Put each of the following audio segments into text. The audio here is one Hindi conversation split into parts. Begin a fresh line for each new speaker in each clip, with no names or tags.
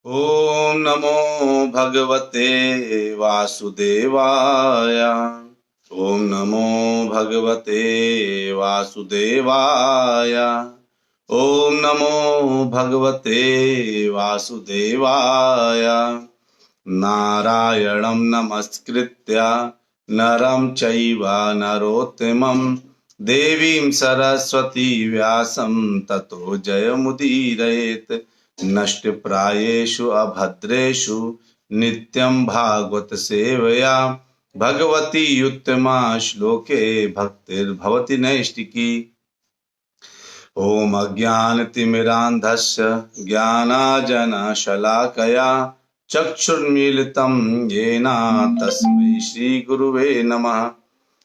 ओम नमो भगवते वासुदेवाय। ओम नमो भगवते वासुदेवाय। ओम नमो भगवते वासुदेवाय। नारायणं नमस्कृत्य नरं चैव नरोत्तमं देवीं सरस्वती व्यासं ततो जयमुदीरयेत्। नष्टप्रायेषु अभद्रेषु नित्यं भागवत सेवया भगवती उत्तमा श्लोके भक्तिर्भवति नैष्टिकी। ॐ अज्ञानतिमिरान्धस्य ज्ञानाञ्जनशलाकया चक्षुर्मीलितं येन तस्मै श्रीगुरुवे नमः।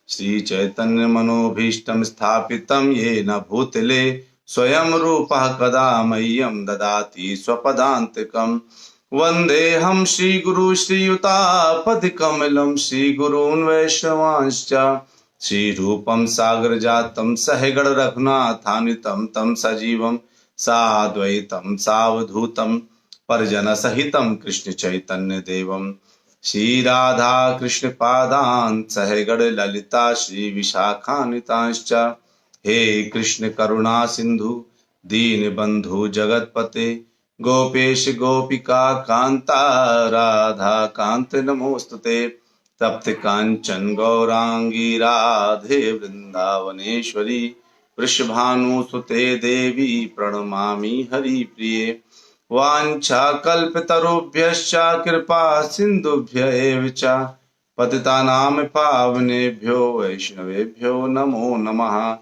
श्रीचैतन्यमनोभीष्टं स्थापितं येन भूतले स्वयं रूपः कदा मह्यं ददाति स्वपदान्तिकम्। वन्देऽहं श्रीगुरु श्रीयुतापतिकमलं श्रीगुरून् वैष्णवांश्च श्रीरूपं सागरजातं सहगण रघुनाथान्वितं तं सजीवं साद्वैतं सावधूतं परिजनसहितं कृष्ण चैतन्य देवं श्रीराधा कृष्ण पादान् सहगण ललिता श्री विशाखान्वितांश्च। हे कृष्ण करुणा सिंधु दीनबंधु जगतपते गोपेश गोपिका कांता राधा कांत नमोस्तुते। तप्त कांचन गौरांगी राधे वृंदावनेश्वरी वृषभानुसुते देवी प्रणमामि हरिप्रिये। वाञ्छाकल्पतरुभ्यश्च कृपा सिन्धुभ्य एव च पतितानां पावनेभ्यो वैष्णवेभ्यो नमो नमः।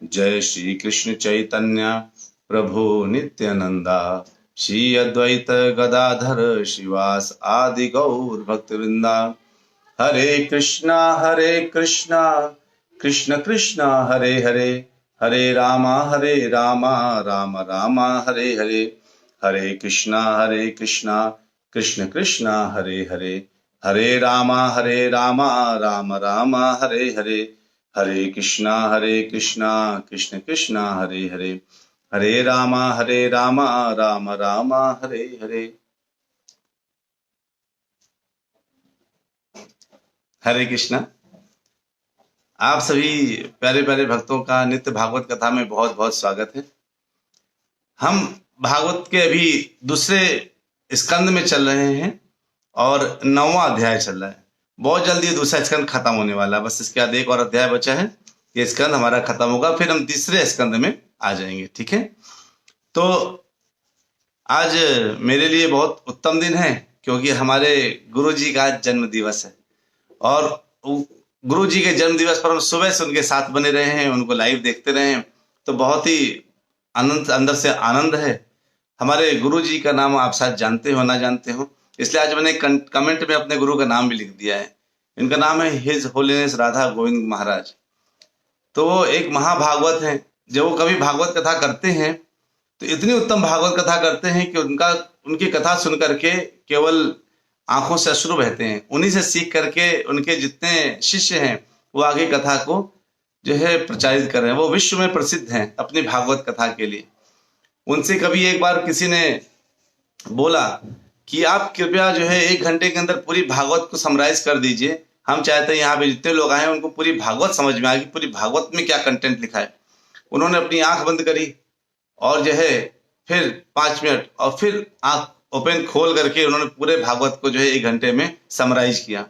जय श्री कृष्ण चैतन्य प्रभु नित्यानंदा श्री अद्वैत गदाधर शिवास आदि गौर भक्तवृंदा। हरे कृष्णा कृष्ण कृष्णा हरे हरे, हरे रामा राम राम हरे हरे। हरे कृष्णा कृष्ण कृष्णा हरे हरे, हरे रामा राम राम हरे हरे। हरे कृष्णा कृष्ण कृष्णा हरे हरे, हरे रामा राम राम हरे हरे। हरे कृष्णा। आप सभी प्यारे प्यारे भक्तों का नित्य भागवत कथा में बहुत बहुत स्वागत है। हम भागवत के अभी दूसरे स्कंद में चल रहे हैं और 9वां अध्याय चल रहा है। बहुत जल्दी दूसरा स्कंद खत्म होने वाला है, बस इसके बाद एक और अध्याय बचा है। ये स्कंद हमारा खत्म होगा, फिर हम तीसरे स्कंद में आ जाएंगे। ठीक है, तो आज मेरे लिए बहुत उत्तम दिन है क्योंकि हमारे गुरु जी का आज जन्म दिवस है और गुरु जी के जन्म दिवस पर हम सुबह से उनके साथ बने रहे हैं, उनको लाइव देखते रहे हैं, तो बहुत ही आनंद, अंदर से आनंद है। हमारे गुरु जी का नाम आप शायद जानते हो ना जानते हो, इसलिए आज मैंने कमेंट में अपने गुरु का नाम भी लिख दिया है। इनका नाम है हिज होलीनेस राधा गोविंद महाराज। तो वो एक महाभागवत हैं। जब वो कभी भागवत कथा करते हैं तो इतनी उत्तम भागवत कथा करते हैं कि उनकी कथा सुन करके केवल आंखों से अश्रु बहते हैं। उन्हीं से सीख करके उनके जितने शिष्य हैं वो आगे कथा को जो है प्रचारित कर रहे हैं। वो विश्व में प्रसिद्ध हैं अपनी भागवत कथा के लिए। उनसे कभी एक बार किसी ने बोला कि आप कृपया जो है 1 घंटे के अंदर पूरी भागवत को समराइज कर दीजिए, हम चाहते हैं यहाँ पे जितने लोग आए हैं उनको पूरी भागवत समझ में आएगी, पूरी भागवत में क्या कंटेंट लिखा है। उन्होंने अपनी आंख बंद करी और जो है फिर 5 मिनट और फिर आंख ओपन खोल करके उन्होंने पूरे भागवत को जो है 1 घंटे में समराइज किया।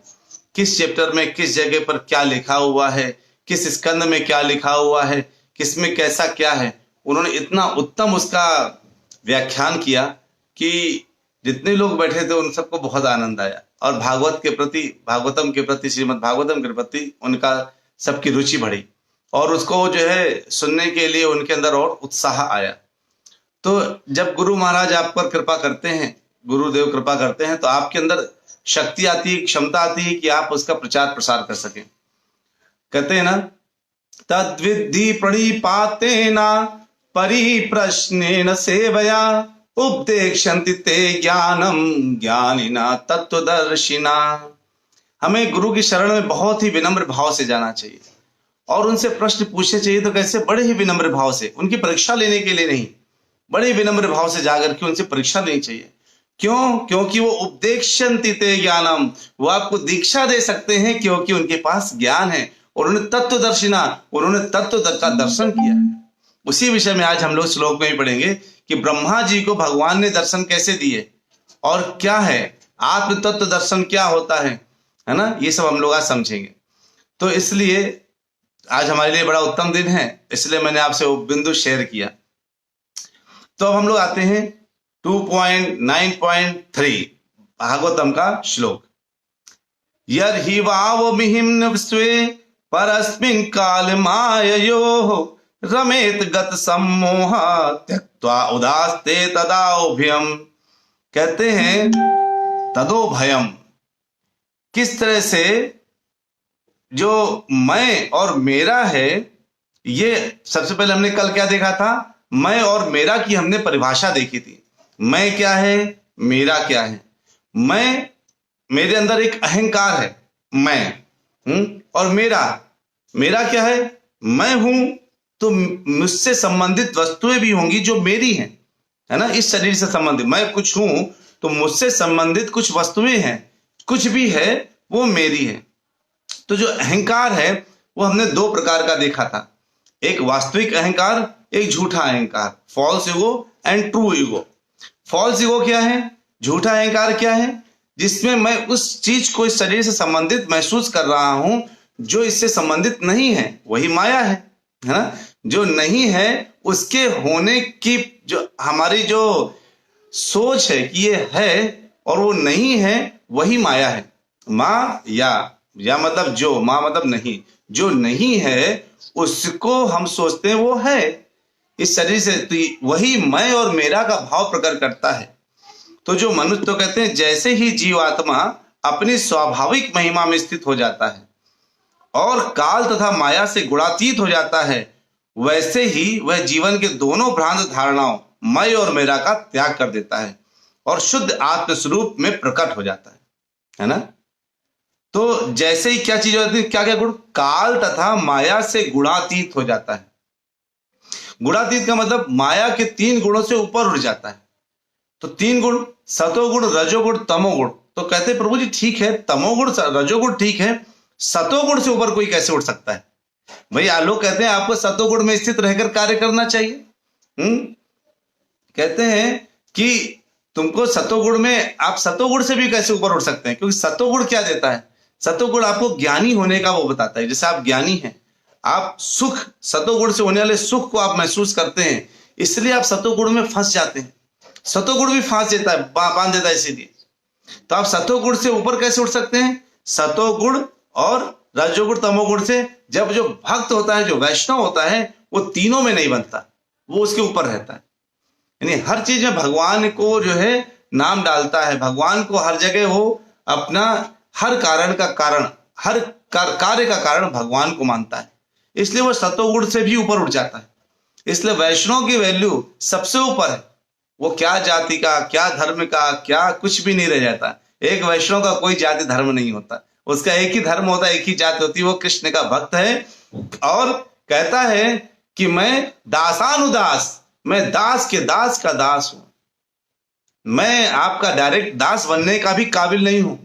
किस चैप्टर में किस जगह पर क्या लिखा हुआ है, किस स्कंद में क्या लिखा हुआ है, किस में कैसा क्या है, उन्होंने इतना उत्तम उसका व्याख्यान किया कि जितने लोग बैठे थे उन सबको बहुत आनंद आया और भागवत के प्रति, भागवतम के प्रति, श्रीमद् भागवतम के प्रति उनका सबकी रुचि बढ़ी और उसको जो है सुनने के लिए उनके अंदर और उत्साह आया। तो जब गुरु महाराज आप पर कृपा करते हैं, गुरुदेव कृपा करते हैं, तो आपके अंदर शक्ति आती है, क्षमता आती है कि आप उसका प्रचार प्रसार कर सकें। कहते हैं ना, तद्विद्धि प्रणिपातेन परिप्रश्नेन सेवया उपदेक्षन्ति ते ज्ञानम ज्ञानिना तत्वदर्शिना। हमें गुरु की शरण में बहुत ही विनम्र भाव से जाना चाहिए और उनसे प्रश्न पूछने चाहिए। तो कैसे? बड़े ही विनम्र भाव से, उनकी परीक्षा लेने के लिए नहीं, बड़े विनम्र भाव से जाकर के उनसे परीक्षा लेनी चाहिए। क्यों? क्योंकि वो उपदेक्षन्ति ते ज्ञानम, वो आपको दीक्षा दे सकते हैं क्योंकि उनके पास ज्ञान है और उन्होंने तत्वदर्शिना, उन्होंने तत्व का दर्शन किया है। उसी विषय में आज हम लोग श्लोक में ही पढ़ेंगे कि ब्रह्मा जी को भगवान ने दर्शन कैसे दिए और क्या है आत्म तत्व दर्शन, क्या होता है ना, ये सब हम लोग आज समझेंगे। तो इसलिए आज हमारे लिए बड़ा उत्तम दिन है, इसलिए मैंने आपसे वो बिंदु शेयर किया। तो अब हम लोग आते हैं 2.9.3 भागवतम का श्लोक। यर्हि वावमिहिं स्वे परस्मिन् काल माययोः रमेत गत सम्मोह त्यक्त्वा उदास्ते तदाभयम्। कहते हैं तदोभयम, किस तरह से जो मैं और मेरा है, ये सबसे पहले हमने कल क्या देखा था, मैं और मेरा की हमने परिभाषा देखी थी। मैं क्या है, मेरा क्या है। मैं, मेरे अंदर एक अहंकार है मैं, और मेरा क्या है, मैं हूं तो मुझसे संबंधित वस्तुएं भी होंगी जो मेरी हैं, है ना। इस शरीर से संबंधित मैं कुछ हूं तो मुझसे संबंधित कुछ वस्तुएं हैं, कुछ भी है वो मेरी है। तो जो अहंकार है वो हमने दो प्रकार का देखा था, एक वास्तविक अहंकार, एक झूठा अहंकार, false ego and true ego. False ego क्या है, झूठा अहंकार क्या है, जिसमें मैं उस चीज को इस शरीर से संबंधित महसूस कर रहा हूं जो इससे संबंधित नहीं है, वही माया है ना। जो नहीं है उसके होने की जो हमारी जो सोच है कि ये है और वो नहीं है, वही माया है। माँ या मतलब जो, माँ मतलब नहीं, जो नहीं है उसको हम सोचते हैं वो है इस शरीर से, तो वही मैं और मेरा का भाव प्रकट करता है। तो जो मनुष्य, तो कहते हैं जैसे ही जीवात्मा अपनी स्वाभाविक महिमा में स्थित हो जाता है और काल तथा माया से गुणातीत हो जाता है, वैसे ही वह जीवन के दोनों भ्रांत धारणाओं मैं और मेरा का त्याग कर देता है और शुद्ध आत्म स्वरूप में प्रकट हो जाता है ना। तो जैसे ही क्या चीज होती है, क्या क्या गुण, काल तथा माया से गुणातीत हो जाता है। गुणातीत का मतलब माया के 3 गुणों से ऊपर उठ जाता है। तो 3 गुण, सतोगुण, रजोगुण, तमोगुण। तो कहते प्रभु जी ठीक है, तमोगुण रजोगुण ठीक है, सतोगुण से ऊपर कोई कैसे उठ सकता है? भाई आलोक कहते हैं आपको सतोगुण में स्थित रहकर कार्य करना चाहिए। कहते हैं कि तुमको सतोगुण में, आप सतोगुण से भी कैसे ऊपर उठ सकते हैं, क्योंकि सतोगुण क्या देता है, सतोगुण आपको ज्ञानी होने का वो बताता है। जैसे आप ज्ञानी हैं, आप सुख, सतोगुण से होने वाले सुख को आप महसूस करते हैं, इसलिए आप सतोगुण में फंस जाते हैं। सतोगुण भी फांस देता है, बांध देता है इसीलिए। तो आप सतोगुण से ऊपर कैसे उठ सकते हैं? सतोगुण और रजोगुण तमोगुण से। जब जो भक्त होता है, जो वैष्णव होता है, वो तीनों में नहीं बनता, वो उसके ऊपर रहता है। यानी हर चीज में भगवान को जो है नाम डालता है, भगवान को हर जगह वो अपना हर कारण का कारण, हर कार्य का कारण भगवान को मानता है, इसलिए वो सतोगुण से भी ऊपर उठ जाता है। इसलिए वैष्णव की वैल्यू सबसे ऊपर है। वो क्या जाति का, क्या धर्म का, क्या कुछ भी नहीं रह जाता। एक वैष्णव का कोई जाति धर्म नहीं होता, उसका एक ही धर्म होता है, एक ही जाति होती है, वो कृष्ण का भक्त है। और कहता है कि मैं दासानुदास, मैं दास के दास का दास हूं, मैं आपका डायरेक्ट दास बनने का भी काबिल नहीं हूं।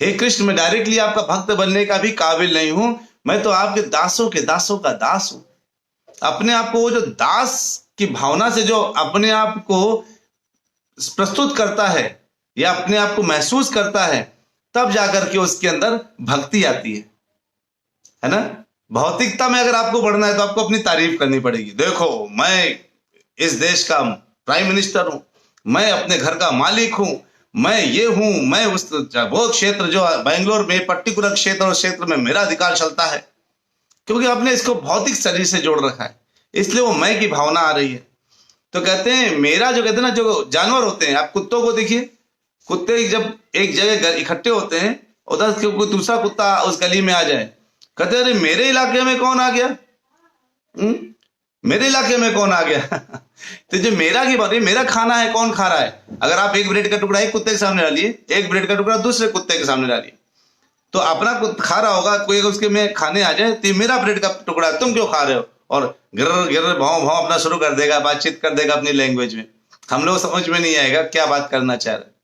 हे कृष्ण, मैं डायरेक्टली आपका भक्त बनने का भी काबिल नहीं हूं, मैं तो आपके दासों के दासों का दास हूं। अपने आप को वो जो दास की भावना से जो अपने आप को प्रस्तुत करता है या अपने आप को महसूस करता है, तब जाकर के उसके अंदर भक्ति आती है ना। भौतिकता में अगर आपको बढ़ना है तो आपको अपनी तारीफ करनी पड़ेगी। देखो मैं इस देश का प्राइम मिनिस्टर हूं, मैं अपने घर का मालिक हूं, मैं ये हूं, मैं उस वो क्षेत्र जो बेंगलोर में पर्टिकुलर क्षेत्र और क्षेत्र में मेरा अधिकार चलता है, क्योंकि आपने इसको भौतिक शरीर से जोड़ रखा है, इसलिए वो मैं की भावना आ रही है। तो कहते हैं मेरा, जो कहते हैं ना, जो जानवर होते हैं, आप कुत्तों को देखिए, कुत्ते जब एक जगह इकट्ठे होते हैं, उधर कोई दूसरा कुत्ता उस गली में आ जाए, कहते हैं अरे मेरे इलाके में कौन आ गया, मेरे इलाके में कौन आ गया। तो जो मेरा की बात है, मेरा खाना है, कौन खा रहा है। अगर आप एक ब्रेड का टुकड़ा एक कुत्ते के सामने डालिए, एक ब्रेड का टुकड़ा दूसरे कुत्ते के सामने डालिए, तो अपना खा रहा होगा, कोई उसके में खाने आ जाए तो मेरा ब्रेड का टुकड़ा तुम क्यों खा रहे हो, और गिर गिर भाव भाव अपना शुरू कर देगा, बातचीत कर देगा अपनी लैंग्वेज में। हम लोग समझ में नहीं आएगा क्या बात करना चाह रहे।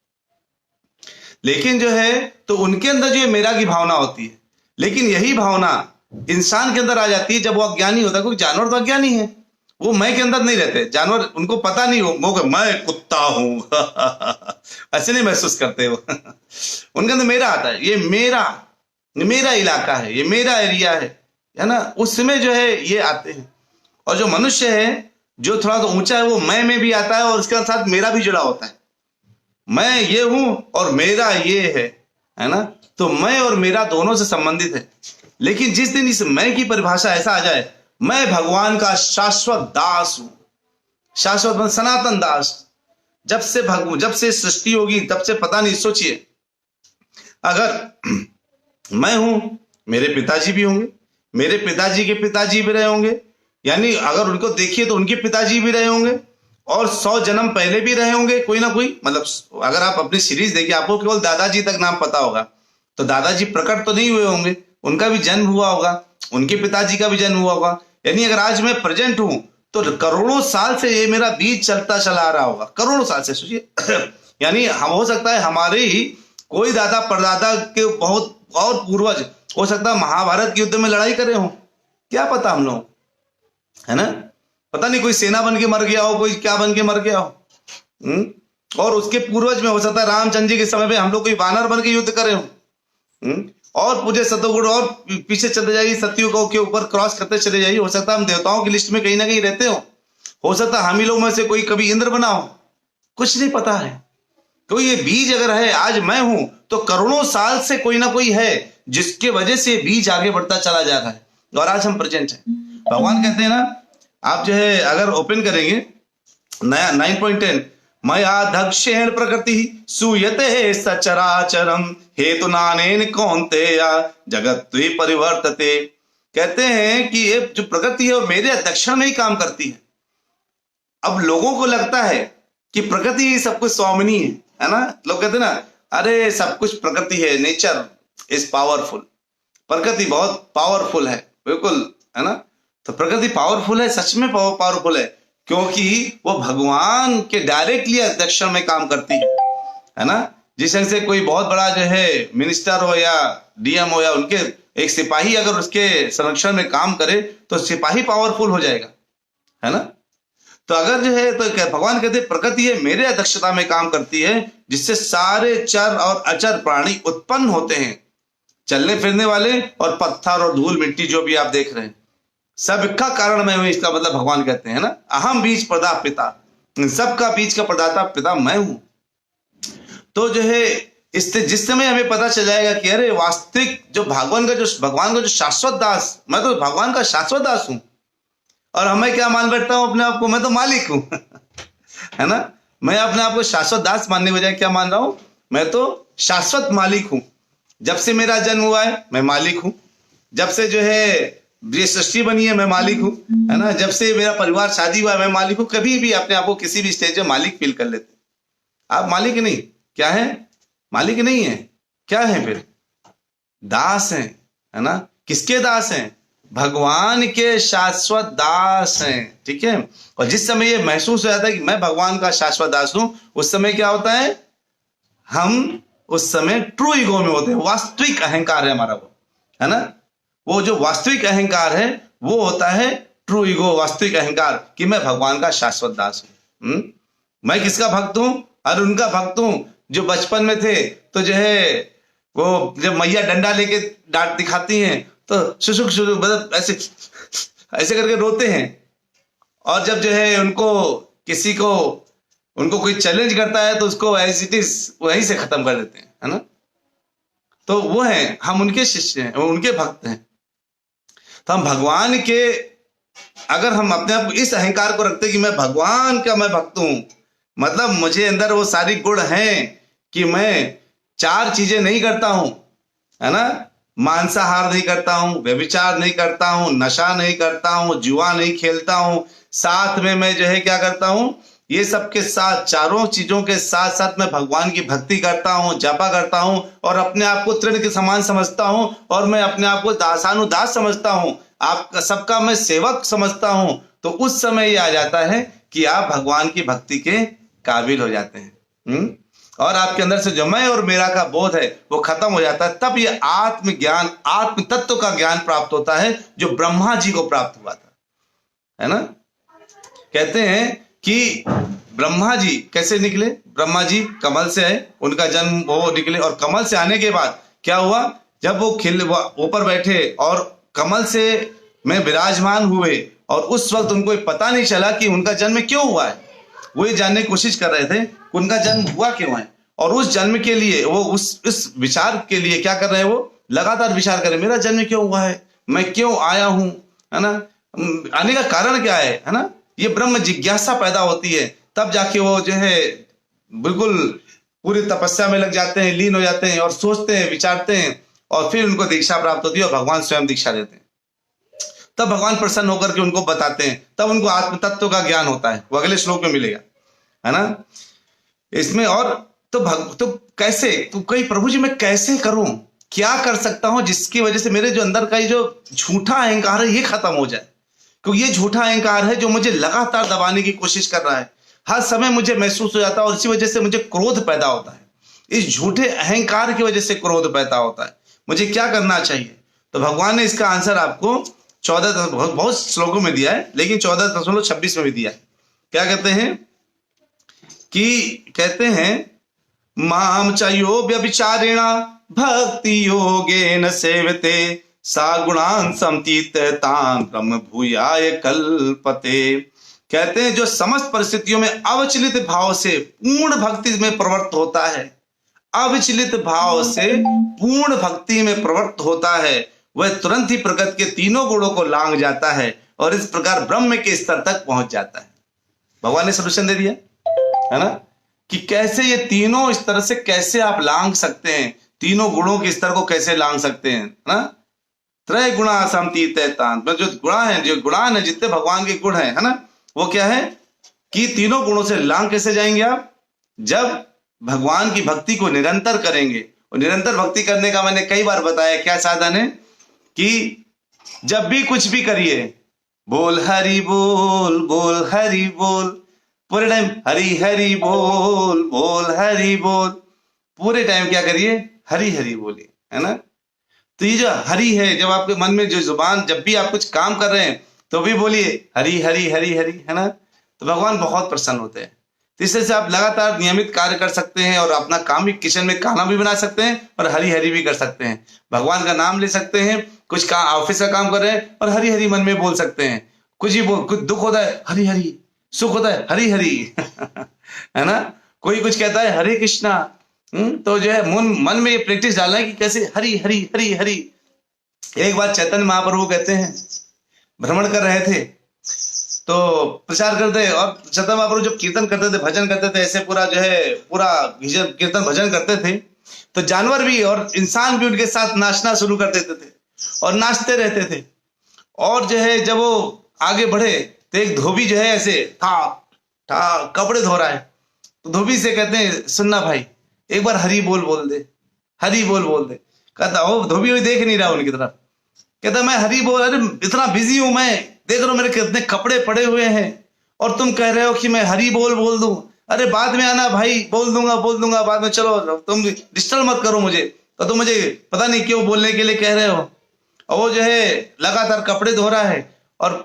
लेकिन जो है तो उनके अंदर जो है मेरा की भावना होती है। लेकिन यही भावना इंसान के अंदर आ जाती है जब वो अज्ञानी होता है, क्योंकि जानवर तो अज्ञानी है, वो मैं के अंदर नहीं रहते। जानवर उनको पता नहीं हो मैं कुत्ता हूं ऐसे नहीं महसूस करते वो उनके अंदर मेरा आता है, ये मेरा इलाका है, ये मेरा एरिया है ना। उसमें जो है ये आते हैं। और जो मनुष्य है जो थोड़ा तो ऊंचा है, वो मैं में भी आता है और उसके साथ मेरा भी जुड़ा होता है। मैं ये हूं और मेरा ये है ना। तो मैं और मेरा दोनों से संबंधित है। लेकिन जिस दिन इस मैं की परिभाषा ऐसा आ जाए, मैं भगवान का शाश्वत दास हूं, शाश्वत सनातन दास, जब से सृष्टि होगी तब से पता नहीं। सोचिए, अगर मैं हूं, मेरे पिताजी भी होंगे, मेरे पिताजी के पिताजी भी रहे होंगे, यानी अगर उनको देखिए तो उनके पिताजी भी रहे होंगे और 100 जन्म पहले भी रहे होंगे कोई ना कोई। मतलब अगर आप अपनी सीरीज देखिए, आपको केवल दादाजी तक नाम पता होगा, तो दादाजी प्रकट तो नहीं हुए होंगे, उनका भी जन्म हुआ होगा, उनके पिताजी का भी जन्म हुआ होगा। यानी अगर आज मैं प्रेजेंट हूं तो करोड़ों साल से ये मेरा बीज चलता चला आ रहा होगा, करोड़ों साल से। सोचिए यानी हम हो सकता है हमारे ही कोई दादा परदादा के बहुत और पूर्वज हो सकता है महाभारत के युद्ध में लड़ाई करे हो, क्या पता हम लोग, है ना। पता नहीं कोई सेना बन के मर गया हो, कोई क्या बन के मर गया हो। और उसके पूर्वज में हो सकता है रामचंद्र जी के समय में हम लोग कोई वानर बन के युद्ध करे हो। और पूरे सतयुग और पीछे चले जाइए, सतयुग के ऊपर क्रॉस करते चले जाइए, हो सकता है हम देवताओं की लिस्ट में कहीं ना कहीं रहते हो सकता है हम ही लोग में से कोई कभी इंद्र बना हो, कुछ नहीं पता है। तो ये बीज अगर है, आज मैं हूं तो करोड़ों साल से कोई ना कोई है जिसके वजह से बीज आगे बढ़ता चला जा रहा है और आज हम प्रेजेंट हैं। भगवान कहते हैं ना, आप जो है अगर ओपन करेंगे नया 9.10, मया दक्षेण प्रकृति सूयते सचराचरम हेतु नानेन कौन्तेय जगत्वी परिवर्तते। कहते हैं कि ये जो प्रकृति है वो मेरे अध्यक्षण में ही काम करती है। अब लोगों को लगता है कि प्रकृति सब कुछ स्वामिनी है ना। लोग कहते हैं ना, अरे सब कुछ प्रकृति है, नेचर इज पावरफुल, प्रकृति बहुत पावरफुल है, बिल्कुल, है ना। तो प्रकृति पावरफुल है, सच में पावरफुल है, क्योंकि वो भगवान के डायरेक्टली अध्यक्षण में काम करती है ना। जिस ढंग से कोई बहुत बड़ा जो है मिनिस्टर हो या डीएम हो या उनके एक सिपाही अगर उसके संरक्षण में काम करे तो सिपाही पावरफुल हो जाएगा, है ना। तो अगर जो है तो भगवान कहते हैं प्रकृति है मेरे अध्यक्षता में काम करती है, जिससे सारे चर और अचर प्राणी उत्पन्न होते हैं, चलने फिरने वाले और पत्थर और धूल मिट्टी जो भी आप देख रहे हैं, सबका कारण मैं हूं। इसका मतलब भगवान कहते हैं ना, अहम बीज प्रदा पिता, सबका बीज का प्रदाता पिता मैं हूं। तो जो है इससे जिस समय हमें पता चल जाएगा कि अरे वास्तविक जो भगवान का जो शाश्वत दास, मैं तो भगवान का शाश्वत दास हूं। और हमें क्या मान बैठता हूं अपने आप को, मैं तो मालिक हूं है ना। मैं अपने आप को शाश्वत दास मानने के बजाय क्या मान रहा हूं, मैं तो शाश्वत मालिक हूं। जब से मेरा जन्म हुआ है मैं मालिक हूं, जब से जो है ये सृष्टि बनी है मैं मालिक हूं, है ना। जब से मेरा परिवार शादी हुआ है मैं मालिक हूं। कभी भी अपने आप को किसी भी स्टेज में मालिक फील कर लेते। आप मालिक नहीं, क्या है, मालिक नहीं है, क्या है फिर, दास हैं, है ना। किसके दास हैं, भगवान के शाश्वत दास हैं, ठीक है। और जिस समय ये महसूस हो जाता है कि मैं भगवान का शाश्वत दास हूं, उस समय क्या होता है, हम उस समय ट्रू ईगो में होते हैं। वास्तविक अहंकार है हमारा, वो है ना। वो जो वास्तविक अहंकार है वो होता है ट्रू ईगो, वास्तविक अहंकार कि मैं भगवान का शाश्वत दास हूं। मैं किसका भक्त हूं, अरे उनका भक्त हूं जो बचपन में थे तो जो है वो जब मैया डंडा लेके डांट दिखाती हैं तो शुशुक मतलब ऐसे ऐसे करके रोते हैं। और जब जो है उनको कोई चैलेंज करता है तो उसको एज इट इज वहीं से खत्म कर देते हैं, है ना। तो वो है, हम उनके शिष्य हैं, उनके भक्त हैं। तो हम भगवान के, अगर हम अपने आप इस अहंकार को रखते कि मैं भगवान का मैं भक्त हूं, मतलब मुझे अंदर वो सारी गुण हैं कि मैं 4 चीजें नहीं करता हूं, है ना। मांसाहार नहीं करता हूं, व्यभिचार नहीं करता हूं, नशा नहीं करता हूं, जुआ नहीं खेलता हूं, साथ में मैं जो है क्या करता हूं, ये सब के साथ, चारों चीजों के साथ साथ मैं भगवान की भक्ति करता हूं, जपा करता हूं और अपने आप को तृण के समान समझता हूं और मैं अपने आप को दासानुदास समझता हूं, आपका सबका मैं सेवक समझता हूं। तो उस समय ये आ जाता है कि आप भगवान की भक्ति के काबिल हो जाते हैं। और आपके अंदर से जो मैं और मेरा का बोध है वो खत्म हो जाता है, तब ये आत्मज्ञान, आत्म तत्व का ज्ञान प्राप्त होता है जो ब्रह्मा जी को प्राप्त हुआ था, है ना। कहते हैं कि ब्रह्मा जी कैसे निकले, ब्रह्मा जी कमल से आए, उनका जन्म वो निकले, और कमल से आने के बाद क्या हुआ, जब वो ऊपर बैठे और कमल से में विराजमान हुए, और उस वक्त उनको पता नहीं चला कि उनका जन्म क्यों हुआ है। वो ये जानने की कोशिश कर रहे थे उनका जन्म हुआ क्यों है, और उस जन्म के लिए वो उस विचार के लिए क्या कर रहे हैं, वो लगातार विचार कर रहे हैं, मेरा जन्म क्यों हुआ है, मैं क्यों आया हूं, है ना, आने का कारण क्या है ना। ये ब्रह्म जिज्ञासा पैदा होती है, तब जाके वो जो है बिल्कुल पूरी तपस्या में लग जाते हैं, लीन हो जाते हैं, और सोचते हैं, विचारते हैं, और फिर उनको दीक्षा प्राप्त होती है और भगवान स्वयं दीक्षा देते हैं। तब भगवान प्रसन्न होकर के उनको बताते हैं, तब उनको आत्म तत्व का ज्ञान होता है, वो अगले श्लोक में मिलेगा, है ना इसमें। और तो कैसे, तो कहीं प्रभु जी मैं कैसे करूं, क्या कर सकता हूं जिसकी वजह से मेरे जो अंदर का ये जो झूठा अहंकार है ये खत्म हो जाए, क्योंकि ये झूठा अहंकार है जो मुझे लगातार दबाने की कोशिश कर रहा है, हर समय मुझे महसूस हो जाता है, और इसी वजह से मुझे क्रोध पैदा होता है, इस झूठे अहंकार की वजह से क्रोध पैदा होता है। मुझे क्या करना चाहिए, तो भगवान ने इसका आंसर आपको 14 बहुत श्लोकों में दिया है, लेकिन 14.26 में भी दिया है। क्या कहते हैं कि कहते हैं माम चयो व्यभिचारेण भक्ति योगेन सेवते सा गुणान समतीतान ब्रह्म भूयाय कल्पते। कहते हैं जो समस्त परिस्थितियों में अविचलित भाव से पूर्ण भक्ति में प्रवृत्त होता है, अविचलित भाव से पूर्ण भक्ति में प्रवृत्त होता है, वह तुरंत ही प्रकृति के तीनों गुणों को लांघ जाता है और इस प्रकार ब्रह्म के स्तर तक पहुंच जाता है। भगवान ने सॉल्यूशन दे दिया, है ना, कि कैसे ये तीनों स्तर से कैसे आप लांघ सकते हैं, तीनों गुणों के स्तर को कैसे लांघ सकते हैं, है ना। त्रय गुणा समतीतान, जो गुणान है, जितने भगवान के गुण है ना, वो क्या है कि तीनों गुणों से लांघ कैसे जाएंगे आप, जब भगवान की भक्ति को निरंतर करेंगे। और निरंतर भक्ति करने का मैंने कई बार बताया क्या साधन है, कि जब भी कुछ भी करिए, बोल हरि बोल, बोल हरि बोल, पूरे टाइम हरि हरि बोल, बोल हरि बोल, पूरे टाइम क्या करिए, हरि हरि बोलिए, है ना। तो ये जो हरि है, जब आपके मन में जो जुबान, जब भी आप कुछ काम कर रहे हैं तो भी बोलिए हरि हरि हरि हरि, है ना, तो भगवान बहुत प्रसन्न होते हैं। तीसरे से आप लगातार नियमित कार्य कर सकते हैं और अपना काम भी, किचन में खाना भी बना सकते हैं और हरि हरि भी कर सकते हैं, भगवान का नाम ले सकते हैं, कुछ का ऑफिस का काम कर रहे हैं और हरि हरि मन में बोल सकते हैं, कुछ दुख होता है हरि हरि, सुख होता है हरि हरि है ना, कोई कुछ कहता है हरे कृष्णा, तो जो है मन में ये प्रैक्टिस डालना है कि कैसे हरि हरि हरि हरि। एक बार चैतन्य महाप्रभु कहते हैं, भ्रमण कर रहे थे तो प्रचार करते, और चैतन्य महाप्रभु जब कीर्तन करते थे, भजन करते थे, ऐसे पूरा जो है पूरा कीर्तन भजन करते थे, तो जानवर भी और इंसान भी उनके साथ नाचना शुरू कर देते थे और नाचते रहते थे। और जो है जब वो आगे बढ़े तो एक धोबी जो है ऐसे ठा ठा कपड़े धो रहा है, तो धोबी से कहते हैं सुनना भाई एक बार हरि बोल बोल दे, हरि बोल बोल दे। कहता वो धोबी देख नहीं रहा उनकी तरफ, कहता मैं हरि बोल, अरे इतना बिजी हूं मैं, देख रहा मेरे कितने कपड़े पड़े हुए हैं और तुम कह रहे हो कि मैं हरि बोल बोल दूं, अरे बाद में आना भाई, बोल दूंगा बाद में, चलो तुम डिस्टर्ब मत करो मुझे, तो मुझे पता नहीं क्यों बोलने के लिए कह रहे हो। और वो जो है लगातार कपड़े धो रहा है और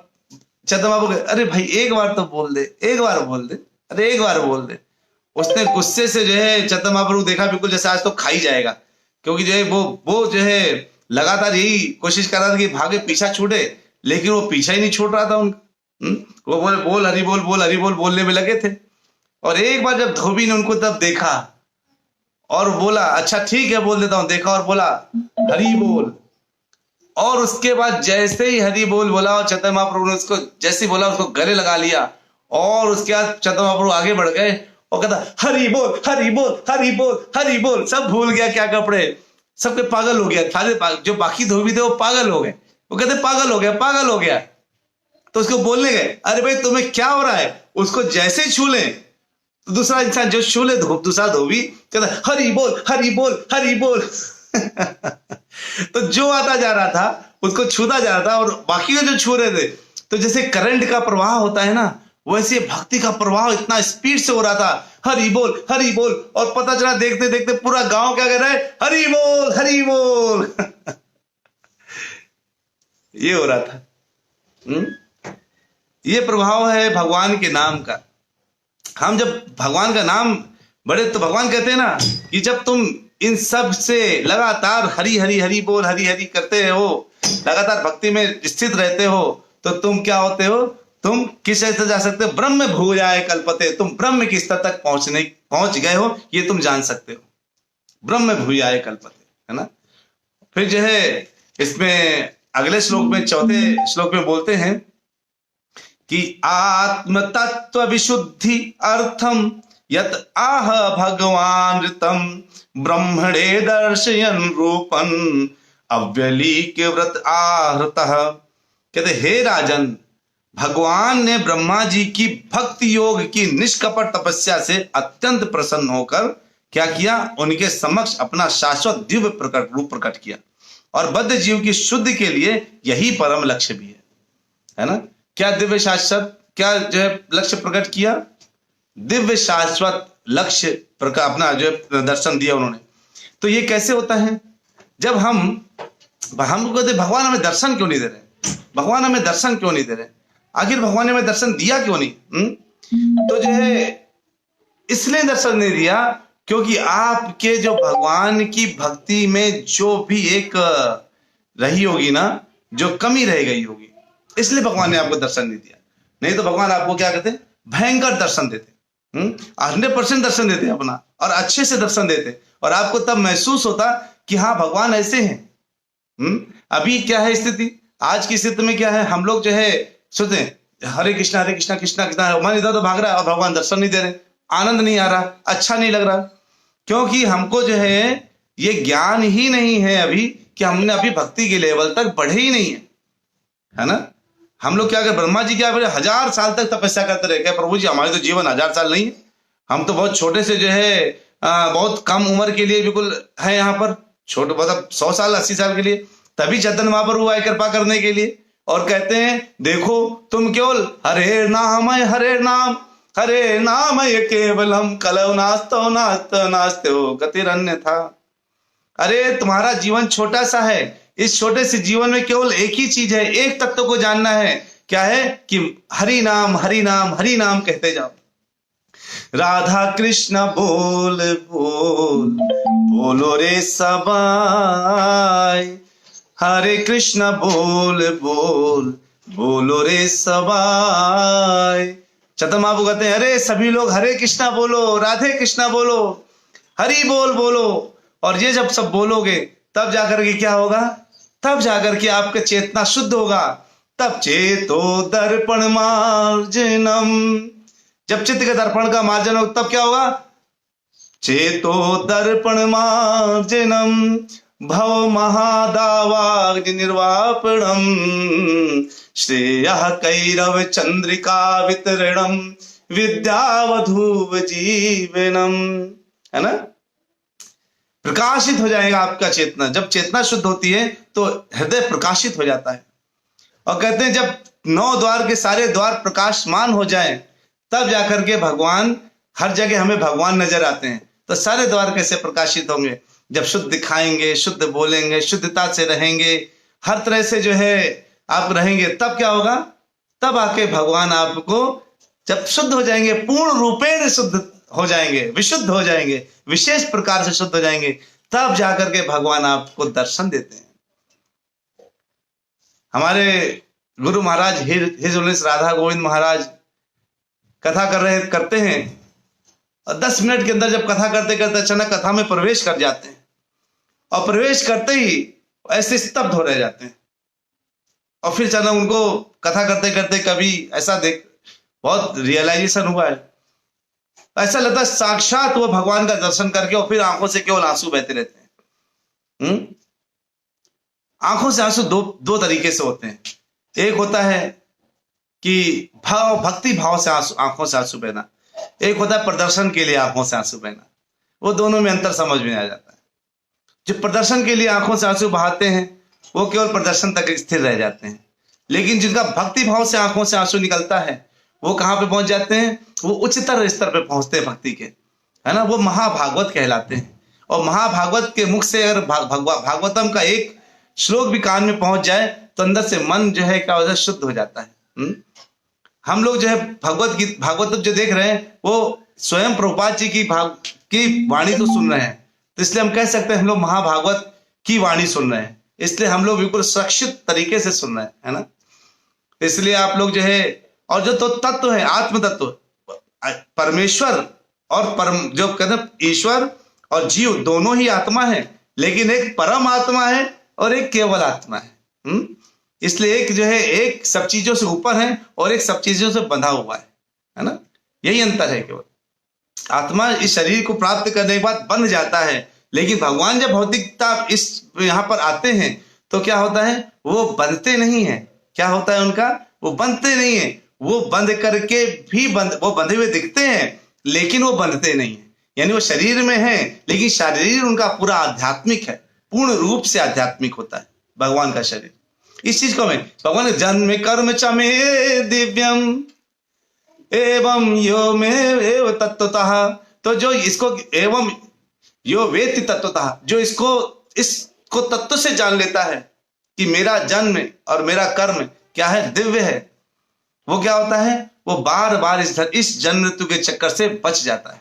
चैतन्य बाबू अरे भाई एक बार तो बोल दे, एक बार बोल दे, अरे एक बार बोल दे। उसने गुस्से से जो है चैतन्य महाप्रभु देखा बिल्कुल जैसे आज तो खा ही जाएगा, क्योंकि जो है वो जो है लगातार यही कोशिश कर रहा था कि भागे पीछा छूटे, लेकिन वो पीछा ही नहीं छूट रहा था उनका। वो बोले बोल हरि बोल, बोल हरि बोल बोलने में लगे थे। और एक बार जब धोबी ने उनको तब देखा और बोला अच्छा ठीक है बोल देता हूं, देखा और बोला हरि बोल, और उसके बाद जैसे ही हरि बोल बोला और चैतन्य महाप्रभु ने उसको जैसे ही बोला उसको गले लगा लिया, और उसके बाद चैतन्य महाप्रभु आगे बढ़ गए और कहता हरि बोल हरि बोल हरि बोल हरि बोल। सब भूल गया क्या कपड़े, सबके पागल हो गया, सारे जो बाकी धोबी थे वो पागल हो गए, वो कहते पागल हो गया। तो उसको बोलने गए अरे भाई तुम्हें क्या हो रहा है, उसको जैसे ही छू ले तो दूसरा इंसान जो छू ले दूसरा धोबी कहता हरि बोल हरि बोल हरि बोल तो जो आता जा रहा था उसको छूता जा रहा था और बाकी को जो छू रहे थे, तो जैसे करंट का प्रवाह होता है ना, वैसे भक्ति का प्रवाह इतना स्पीड से हो रहा था, हरि बोल हरि बोल, और पता चला देखते देखते पूरा गांव क्या कर रहा है, हरि बोल हरि बोल। ये हो रहा था। ये प्रभाव है भगवान के नाम का। हम जब भगवान का नाम बड़े, तो भगवान कहते हैं ना कि जब तुम इन सब से लगातार हरि हरि हरि बोल हरि हरि करते हो, लगातार भक्ति में स्थित रहते हो, तो तुम क्या होते हो, तुम किस स्तर जा सकते हो, ब्रह्म भूयाय कल्पते, तुम ब्रह्म की स्तर तक पहुंच गए हो, ये तुम जान सकते हो। ब्रह्म भूयाय कल्पते, है ना। फिर जो है इसमें अगले श्लोक में, चौथे श्लोक में बोलते हैं कि आत्म तत्व विशुद्धि अर्थम यत आह भगवान ऋतम ब्रह्मणे दर्शयन रूपन अव्यलीक्य व्रत आहृतः। कहते हे राजन, भगवान ने ब्रह्मा जी की भक्ति योग की निष्कपट तपस्या से अत्यंत प्रसन्न होकर क्या किया, उनके समक्ष अपना शाश्वत दिव्य रूप प्रकट किया, और बद्ध जीव की शुद्धि के लिए यही परम लक्ष्य भी है ना। क्या दिव्य शाश्वत, क्या जो है लक्ष्य प्रकट किया, दिव्य शाश्वत लक्ष्य प्रकट, अपना जो है दर्शन दिया उन्होंने। तो ये कैसे होता है, जब हमको भगवान हमें दर्शन क्यों नहीं दे रहे, भगवान हमें दर्शन क्यों नहीं दे रहे, आखिर भगवान ने हमें दर्शन दिया क्यों नहीं? तो जो है इसलिए दर्शन नहीं दिया क्योंकि आपके जो भगवान की भक्ति में जो भी एक रही होगी ना, जो कमी रह गई होगी, इसलिए भगवान ने आपको दर्शन नहीं दिया। नहीं तो भगवान आपको क्या कहते, भयंकर दर्शन देते, 100% दर्शन देते अपना, और अच्छे से दर्शन देते, और आपको तब महसूस होता कि हाँ भगवान ऐसे हैं। अभी क्या है स्थिति, आज की स्थिति में क्या है, हम लोग जो है सोचते हरे कृष्णा कृष्णा कृष्णा, मन इधर तो भाग रहा है और भगवान दर्शन नहीं दे रहे, आनंद नहीं आ रहा, अच्छा नहीं लग रहा, क्योंकि हमको जो है ये ज्ञान ही नहीं है अभी कि हमने अभी भक्ति के लेवल तक बढ़े ही नहीं है ना। हम लोग क्या कर, ब्रह्मा जी क्या 1000 साल तक तपस्या करते रहे, क्या प्रभु जी हमारे तो जीवन 1000 साल नहीं है, हम तो बहुत छोटे से जो है बहुत कम उम्र के लिए बिल्कुल है यहाँ पर, छोटे मतलब 100 साल 80 साल के लिए, तभी चैतन्य महाप्रभु आए कृपा करने के लिए, और कहते हैं देखो तुम केवल हरे नाम ये केवलम कलौ नास्तो नास्तो गतिरन्य था। अरे तुम्हारा जीवन छोटा सा है, इस छोटे से जीवन में केवल एक ही चीज है, एक तत्व को जानना है, क्या है कि हरि नाम हरि नाम हरि नाम कहते जाओ। राधा कृष्ण बोल बोल बोलो रे सबाई, हरे कृष्ण बोल बोल बोलो रे सबाई। चतुर महाप्रभु कहते हैं अरे सभी लोग हरे कृष्णा बोलो, राधे कृष्णा बोलो, हरि बोल बोलो, और ये जब सब बोलोगे तब जाकर के क्या होगा, तब जाकर के आपका चेतना शुद्ध होगा, तब चेतो दर्पण मार्जनम, जब चित्त के दर्पण का मार्जन हो तब क्या होगा, चेतो दर्पण मार्जनम भव महादावाग्नि निर्वापणम श्रेयः कैरव चंद्रिका वितरणम विद्यावधूव जीवनम, है ना। प्रकाशित हो जाएगा आपका चेतना, जब चेतना शुद्ध होती है तो हृदय प्रकाशित हो जाता है, और कहते हैं जब 9 द्वार के सारे द्वार प्रकाशमान हो जाएं तब जाकर के भगवान, हर जगह हमें भगवान नजर आते हैं, तो सारे द्वार कैसे प्रकाशित होंगे, जब शुद्ध दिखाएंगे, शुद्ध बोलेंगे, शुद्धता से रहेंगे, हर तरह से जो है आप रहेंगे, तब क्या होगा, तब आके भगवान आपको जब शुद्ध हो जाएंगे, पूर्ण रूपेण शुद्ध हो जाएंगे, विशुद्ध हो जाएंगे, विशेष प्रकार से शुद्ध हो जाएंगे, तब जाकर के भगवान आपको दर्शन देते हैं। हमारे गुरु महाराज हिज उल्लेस राधा गोविंद महाराज कथा करते हैं, और 10 मिनट के अंदर जब कथा करते करते अचानक कथा में प्रवेश कर जाते हैं, और प्रवेश करते ही ऐसे स्तब्ध हो रह जाते हैं, और फिर अचानक उनको कथा करते करते कभी ऐसा बहुत रियलाइजेशन हुआ है, ऐसा लगता है साक्षात वो भगवान का दर्शन करके, और फिर आंखों से केवल आंसू बहते रहते हैं। आंखों से आंसू दो तरीके से होते हैं, एक होता है कि भक्ति भाव से आंखों से आंसू बहना, एक होता है प्रदर्शन के लिए आंखों से आंसू बहना। वो दोनों में अंतर समझ में आ जाता है। जो प्रदर्शन के लिए आंखों से आंसू बहाते हैं वो केवल प्रदर्शन तक स्थिर रह जाते हैं, लेकिन जिनका भक्ति भाव से आंखों से आंसू निकलता है वो कहाँ पे पहुंच जाते हैं, वो उच्चतर स्तर पे पहुंचते हैं भक्ति के, है ना, वो महाभागवत कहलाते हैं। और महाभागवत के मुख से अगर भागवतम का एक श्लोक भी कान में पहुंच जाए तो अंदर से मन जो है क्या होता है, शुद्ध हो जाता है। हम लोग जो है भागवत जो देख रहे हैं वो स्वयं प्रभुपाद जी की वाणी तो सुन रहे हैं, तो इसलिए हम कह सकते हैं हम लोग महाभागवत की वाणी सुन रहे हैं, इसलिए हम लोग बिल्कुल सुरक्षित तरीके से सुन रहे हैं, है ना। इसलिए आप लोग जो है, और जो तो तत्व है, आत्म तत्व, परमेश्वर और परम, जो कहते हैं ईश्वर और जीव दोनों ही आत्मा है, लेकिन एक परम आत्मा है और एक केवल आत्मा है। इसलिए एक जो है, एक सब चीजों से ऊपर है और एक सब चीजों से बंधा हुआ है ना, यही अंतर है। केवल आत्मा इस शरीर को प्राप्त करने के बाद बंध जाता है, लेकिन भगवान जब भौतिकता इस यहाँ पर आते हैं तो क्या होता है, वो बंधते नहीं है। क्या होता है उनका, वो बंधते नहीं है, वो बंध करके भी वो बंधे हुए दिखते हैं लेकिन वो बंधते नहीं है। यानी वो शरीर में है लेकिन शरीर उनका पूरा आध्यात्मिक है, पूर्ण रूप से आध्यात्मिक होता है भगवान का शरीर। इस चीज को मैं भगवान जन्म कर्म च मे दिव्यम एवं यो में तत्वतः, तो जो इसको एवं यो वेत्ति तत्वतः, जो इसको तत्व से जान लेता है कि मेरा जन्म और मेरा कर्म क्या है, दिव्य है, वो क्या होता है, वो बार बार इस जन्म मृत्यु के चक्कर से बच जाता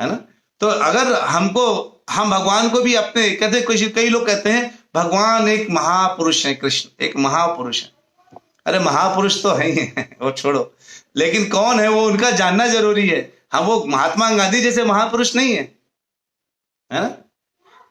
है ना। तो अगर हम भगवान को भी अपने कहते, कई लोग कहते हैं भगवान एक महापुरुष है, कृष्ण एक महापुरुष है। अरे महापुरुष तो है ही है, वो छोड़ो, लेकिन कौन है वो उनका जानना जरूरी है। हम वो महात्मा गांधी जैसे महापुरुष नहीं है ना।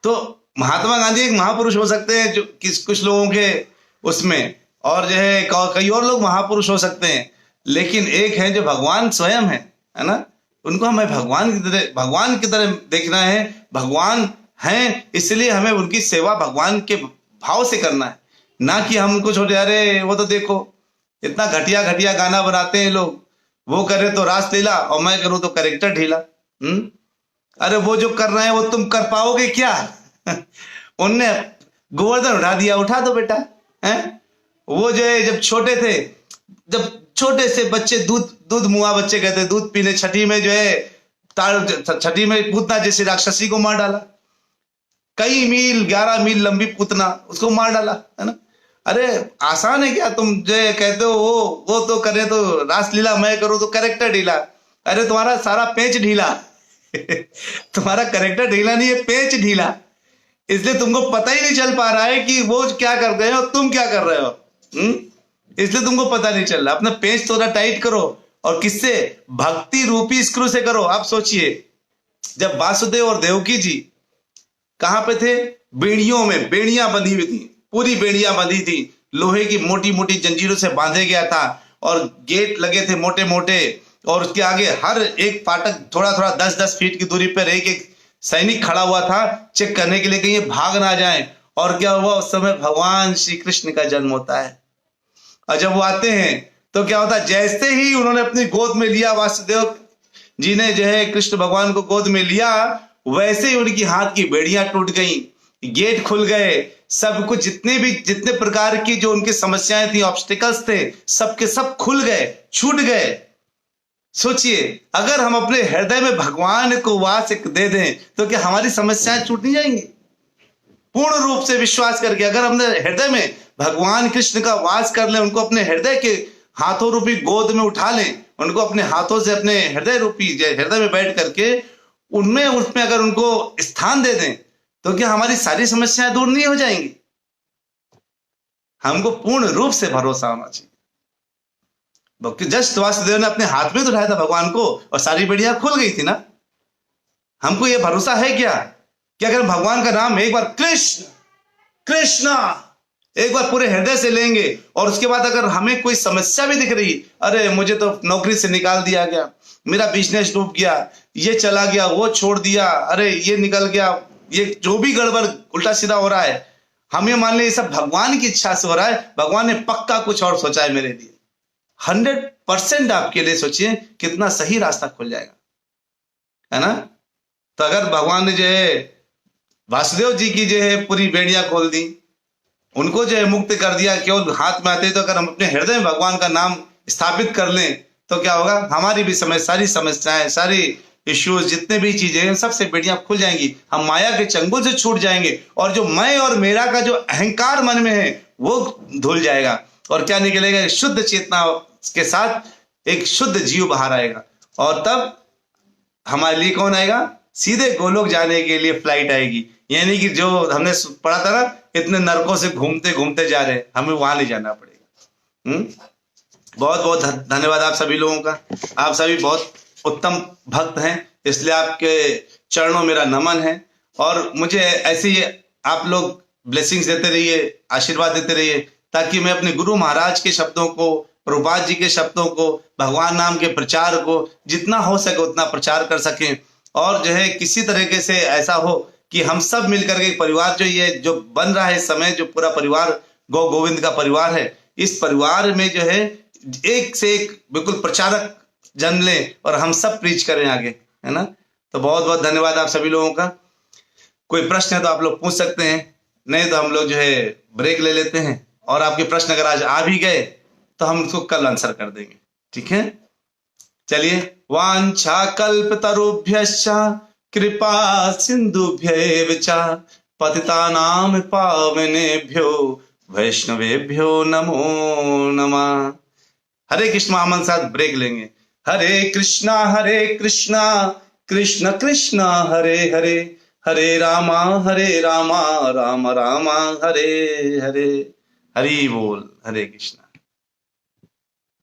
तो महात्मा गांधी एक महापुरुष हो सकते हैं जो कुछ लोगों के उसमें, और जो है कई और लोग महापुरुष हो सकते हैं, लेकिन एक है जो भगवान स्वयं है ना। उनको हमें भगवान की तरह देखना है। भगवान हैं इसलिए हमें उनकी सेवा भगवान के भाव से करना है, ना कि हम उनको छोटे, अरे वो तो देखो इतना घटिया घटिया गाना बनाते हैं लोग, वो करे तो रासलीला और मैं करूं तो कैरेक्टर ढीला। अरे वो जो कर रहे हैं वो तुम कर पाओगे क्या? उनने गोवर्धन उठा दिया, उठा दो बेटा। हैं वो जो है जब छोटे थे, जब छोटे से बच्चे दूध मुआ बच्चे कहते दूध पीने, छठी में जो है छठी में पूतना जैसे राक्षसी को मार डाला, कई मील 11 मील लंबी पूतना उसको मार डाला, है ना। अरे आसान है क्या? तुम जो कहते हो वो तो करे तो रासलीला, मैं करूं तो कैरेक्टर ढीला। अरे तुम्हारा सारा पेच ढीला तुम्हारा कैरेक्टर ढीला नहीं है, पेच ढीला। इसलिए तुमको पता ही नहीं चल पा रहा है कि वो क्या कर रहे हो, तुम क्या कर रहे हो। इसलिए तुमको पता नहीं चल रहा। अपना पेच थोड़ा टाइट करो, और किससे? भक्ति रूपी स्क्रू से करो। आप सोचिए, जब वासुदेव और देवकी जी कहां पे थे? बेड़ियों में, बेड़ियां बंधी हुई थी, पूरी बेड़ियां बंधी थी, लोहे की मोटी मोटी जंजीरों से बांधे गया था, और गेट लगे थे मोटे मोटे, और उसके आगे हर एक फाटक थोड़ा थोड़ा 10-10 फीट की दूरी पर एक एक सैनिक खड़ा हुआ था चेक करने के लिए कहीं ये भाग ना जाए। और क्या हुआ? उस समय भगवान श्री कृष्ण का जन्म होता है, और जब वो आते हैं तो क्या होता है, जैसे ही उन्होंने अपनी गोद में लिया, वासुदेव जी ने जो है कृष्ण भगवान को गोद में लिया, वैसे ही उनकी हाथ की बेड़ियां टूट गई, गेट खुल गए, सब कुछ जितने प्रकार की जो उनकी समस्याएं थी, ऑब्स्टिकल्स थे, सबके सब खुल गए, छूट गए। सोचिए, अगर हम अपने हृदय में भगवान को वास दे दें तो क्या हमारी समस्याएं छूट नहीं जाएंगी? पूर्ण रूप से विश्वास करके अगर हमने हृदय में भगवान कृष्ण का वास कर लें, उनको अपने हृदय के हाथों रूपी गोद में उठा लें, उनको अपने हाथों से अपने हृदय रूपी हृदय में बैठ करके उसमें अगर उनको स्थान दे दें, तो क्या हमारी सारी समस्याएं दूर नहीं हो जाएंगी? हमको पूर्ण रूप से भरोसा होना चाहिए। जस्ट वासुदेव ने अपने हाथ में तो उठाया था भगवान को, और सारी बेड़ियां खुल गई थी ना। हमको यह भरोसा है क्या कि अगर भगवान का नाम एक बार कृष्ण कृष्णा एक बार पूरे हृदय से लेंगे, और उसके बाद अगर हमें कोई समस्या भी दिख रही, अरे मुझे तो नौकरी से निकाल दिया गया, मेरा बिजनेस डूब गया, ये चला गया, वो छोड़ दिया, अरे ये निकल गया, ये जो भी गड़बड़ उल्टा सीधा हो रहा है, हम ये मान लें ये सब भगवान की इच्छा से हो रहा है, भगवान ने पक्का कुछ और सोचा है मेरे लिए। 100% आपके लिए सोचिए कितना सही रास्ता खुल जाएगा, है ना। तो अगर भगवान ने जो है वासुदेव जी की जो है पूरी बेड़ियां खोल दी, उनको जो है मुक्त कर दिया, केवल हाथ में आते, तो अगर हम अपने हृदय में भगवान का नाम स्थापित कर लें तो क्या होगा, हमारी भी सारी समस्याएं, सारी इश्यूज, जितने भी चीजें हैं, सबसे बेड़ियां खुल जाएंगी। हम माया के चंगुल से छूट जाएंगे और जो मैं और मेरा का जो अहंकार मन में है वो धुल जाएगा। और क्या निकलेगा, शुद्ध चेतना के साथ एक शुद्ध जीव बाहर आएगा। और तब हमारे लिए कौन आएगा, सीधे गोलोक जाने के लिए फ्लाइट आएगी। यानी कि जो हमने पढ़ा था ना, इतने नरकों से घूमते घूमते जा रहे हैं, हमें वहां नहीं जाना पड़ेगा। बहुत बहुत धन्यवाद आप सभी लोगों का। आप सभी बहुत उत्तम भक्त हैं, इसलिए आपके चरणों मेरा नमन है। और मुझे ऐसे ही आप लोग ब्लेसिंग्स देते रहिए, आशीर्वाद देते रहिए, ताकि मैं अपने गुरु महाराज के शब्दों को, प्रभुपाद जी के शब्दों को, भगवान नाम के प्रचार को जितना हो सके उतना प्रचार कर सकें। और जो है किसी तरीके से ऐसा हो कि हम सब मिलकर के परिवार जो ये जो बन रहा है इस समय, जो पूरा परिवार गौ गोविंद का परिवार है, इस परिवार में जो है एक से एक बिल्कुल प्रचारक जन्म ले और हम सब प्रीच करें आगे, है ना। तो बहुत बहुत धन्यवाद आप सभी लोगों का। कोई प्रश्न है तो आप लोग पूछ सकते हैं, नहीं तो हम लोग जो है ब्रेक ले लेते हैं। और आपके प्रश्न अगर आज आ भी गए तो हम उसको कल आंसर कर देंगे, ठीक है। चलिए, वांछा कल्पतरुभ्यश्च कृपा सिंधुभ्यैव च पतितानां पावनेभ्यो वैष्णवेभ्यो नमो नमः। हरे कृष्ण महामंत्र साथ ब्रेक लेंगे। हरे कृष्णा कृष्ण कृष्ण हरे हरे, हरे रामा राम राम हरे हरे। हरि बोल, हरे कृष्णा।